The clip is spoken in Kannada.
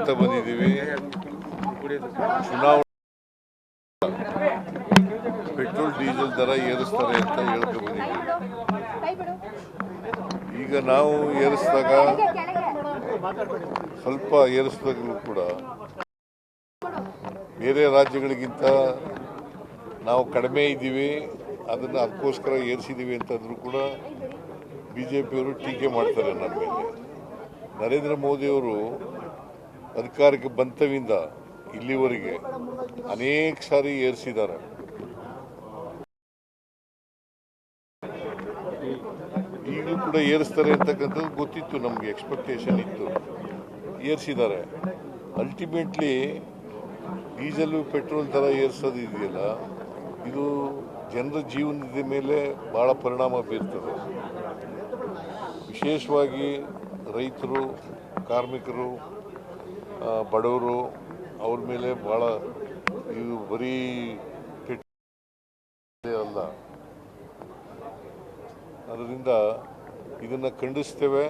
ಹೇಳ್ತಾ ಬಂದಿದ್ದೀವಿ. ಚುನಾವಣೆ ಪೆಟ್ರೋಲ್ ಡೀಸೆಲ್ ದರ ಏರಿಸ್ತಾರೆ ಅಂತ ಹೇಳ್ತಾ ಬಂದಿದ್ದೀವಿ. ಈಗ ನಾವು ಏರಿಸಿದಾಗ ಸ್ವಲ್ಪ ಏರಿಸಿದಾಗಲೂ ಕೂಡ ಬೇರೆ ರಾಜ್ಯಗಳಿಗಿಂತ ನಾವು ಕಡಿಮೆ ಇದ್ದೀವಿ, ಅದನ್ನು ಅದಕ್ಕೋಸ್ಕರ ಏರಿಸಿದ್ದೀವಿ ಅಂತಂದ್ರೂ ಕೂಡ ಬಿಜೆಪಿಯವರು ಟೀಕೆ ಮಾಡ್ತಾರೆ ನಮ್ಮ ಮೇಲೆ. ನರೇಂದ್ರ ಮೋದಿಯವರು ಅಧಿಕಾರಕ್ಕೆ ಬಂತವಿಂದ ಇಲ್ಲಿವರೆಗೆ ಅನೇಕ ಸಾರಿ ಏರಿಸಿದ್ದಾರೆ. ಈಗಲೂ ಕೂಡ ಏರಿಸ್ತಾರೆ ಅಂತಕ್ಕಂಥದ್ದು ಗೊತ್ತಿತ್ತು, ನಮಗೆ ಎಕ್ಸ್ಪೆಕ್ಟೇಷನ್ ಇತ್ತು, ಏರಿಸಿದ್ದಾರೆ. ಅಲ್ಟಿಮೇಟ್ಲಿ ಡೀಸೆಲ್ ಪೆಟ್ರೋಲ್ ದರ ಏರಿಸೋದು ಇದೆಯಲ್ಲ, ಇದು ಜನರ ಜೀವನದ ಮೇಲೆ ಭಾಳ ಪರಿಣಾಮ ಬೀರ್ತದೆ. ವಿಶೇಷವಾಗಿ ರೈತರು, ಕಾರ್ಮಿಕರು, ಬಡವರು, ಅವ್ರ ಮೇಲೆ ಭಾಳ ಇದು ಬರೀ ಅಲ್ಲ. ಅದರಿಂದ ಇದನ್ನು ಖಂಡಿಸ್ತೇವೆ.